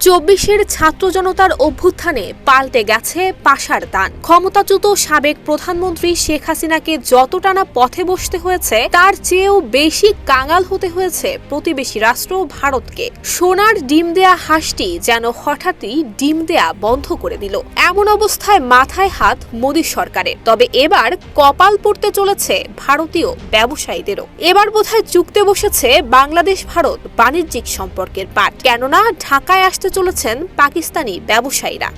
২৪-এর ছাত্র জনতার অভ্যুত্থানে পাল্টে গেছে পাশার দান। ক্ষমতাচ্যুত সাবেক প্রধানমন্ত্রী শেখ হাসিনাকে যতটা না পথে বসতে হয়েছে, তার চেয়েও বেশি কাঙাল হতে হয়েছে প্রতিবেশী রাষ্ট্র ভারতকে। সোনার ডিম দেয়া হাঁসটি যেন হঠাৎই ডিম দেয়া বন্ধ করে দিল। এমন অবস্থায় মাথায় হাত মোদী সরকারের। তবে এবার কপাল পড়তে চলেছে ভারতীয় ব্যবসায়ীদেরও। এবার বোধহয় চুকতে বসেছে বাংলাদেশ ভারত বাণিজ্যিক সম্পর্কের পাট। কেননা ঢাকায় আসতে চলেছেন পাকিস্তানি ব্যবসায়ীরা।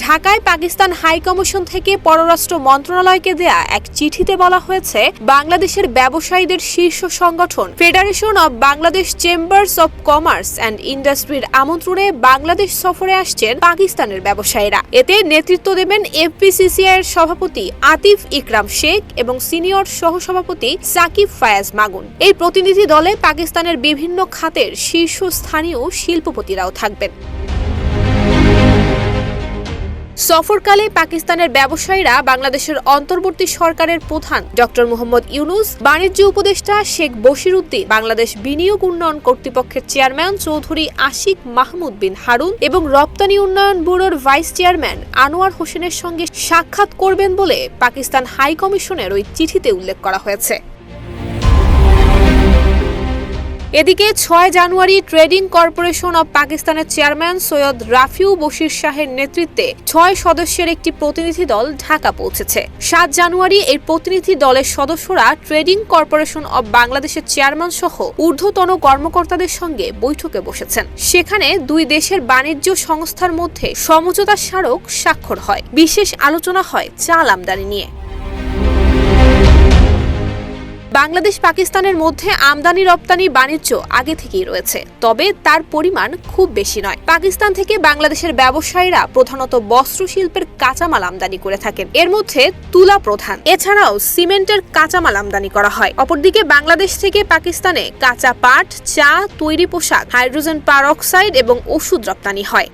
ঢাকায় পাকিস্তান হাই কমিশন থেকে পররাষ্ট্র মন্ত্রণালয়কে দেয়া এক চিঠিতে বলা হয়েছে, বাংলাদেশের ব্যবসায়ীদের শীর্ষ সংগঠন federation of Bangladesh chambers of commerce and ইন্ডাস্ট্রির আমন্ত্রণে বাংলাদেশ সফরে আসছেন পাকিস্তানের ব্যবসায়ীরা। এতে নেতৃত্ব দেবেন এফবিসিসিআই এর সভাপতি আতিফ ইকরাম শেখ এবং সিনিয়র সহসভাপতি সাকিব ফায়াজ মাগুন। এই প্রতিনিধি দলে পাকিস্তানের বিভিন্ন খাতের শীর্ষস্থানীয় শিল্পপতিরাও থাকবেন। সফরকালে পাকিস্তানের ব্যবসায়ীরা বাংলাদেশের অন্তর্বর্তী সরকারের প্রধান ডক্টর মোহাম্মদ ইউনুস, বাণিজ্য উপদেষ্টা শেখ বশির উদ্দিন, বাংলাদেশ বিনিয়োগ উন্নয়ন কর্তৃপক্ষের চেয়ারম্যান চৌধুরী আশিক মাহমুদ বিন হারুন এবং রপ্তানি উন্নয়ন ব্যুরোর ভাইস চেয়ারম্যান আনোয়ার হোসেনের সঙ্গে সাক্ষাৎ করবেন বলে পাকিস্তান হাই কমিশনের ওই চিঠিতে উল্লেখ করা হয়েছে। এদিকে ৬ জানুয়ারি ট্রেডিং কর্পোরেশন অব পাকিস্তানের চেয়ারম্যান সৈয়দ রাফিউ বশির শাহের নেতৃত্বে ৬ সদস্যের একটি প্রতিনিধি দল ঢাকা পৌঁছেছে। ৭ জানুয়ারি এই প্রতিনিধি দলের সদস্যরা ট্রেডিং কর্পোরেশন অব বাংলাদেশের চেয়ারম্যান সহ ঊর্ধ্বতন কর্মকর্তাদের সঙ্গে বৈঠকে বসেছেন। সেখানে দুই দেশের বাণিজ্য সংস্থার মধ্যে সমঝোতা স্মারক স্বাক্ষর হয়। বিশেষ আলোচনা হয় চাল আমদানি নিয়ে। বাংলাদেশ পাকিস্তানের মধ্যে আমদানি রপ্তানি বাণিজ্য আগে থেকেই রয়েছে, তবে তার পরিমাণ খুব বেশি নয়। পাকিস্তান থেকে বাংলাদেশের ব্যবসায়ীরা প্রধানত বস্ত্র শিল্পের কাঁচামাল আমদানি করে থাকেন, এর মধ্যে তুলা প্রধান। এছাড়াও সিমেন্টের কাঁচামাল আমদানি করা হয়। অপরদিকে বাংলাদেশ থেকে পাকিস্তানে কাঁচা পাট, চা, তৈরি পোশাক, হাইড্রোজেন পারঅক্সাইড এবং ওষুধ রপ্তানি হয়।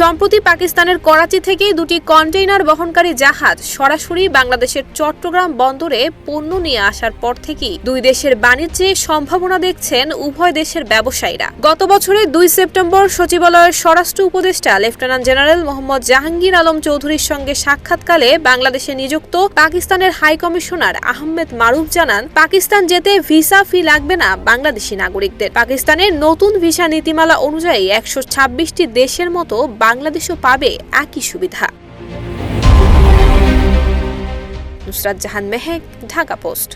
সম্প্রতি পাকিস্তানের করাচি থেকে দুটি কন্টেইনার বহনকারী জাহাজ সরাসরি বাংলাদেশের চট্টগ্রাম বন্দরে পণ্য নিয়ে আসার পর থেকেই দুই দেশের বাণিজ্যে সম্ভাবনা দেখছেন উভয় দেশের ব্যবসায়ীরা। গত বছরের ২ সেপ্টেম্বর সচিবালয়ের স্বরাষ্ট্র উপদেষ্টা লেফটেন্যান্ট জেনারেল মোহাম্মদ জাহাঙ্গীর আলম চৌধুরীর সঙ্গে সাক্ষাৎকালে বাংলাদেশে নিযুক্ত পাকিস্তানের হাই কমিশনার আহমেদ মারুফ জানান, পাকিস্তান যেতে ভিসা ফি লাগবে না বাংলাদেশি নাগরিকদের। পাকিস্তানের নতুন ভিসা নীতিমালা অনুযায়ী ১২৬টি দেশের মতো বাংলাদেশও পাবে একই সুবিধা। নুসরাত জাহান মেহেক, ঢাকা পোস্ট।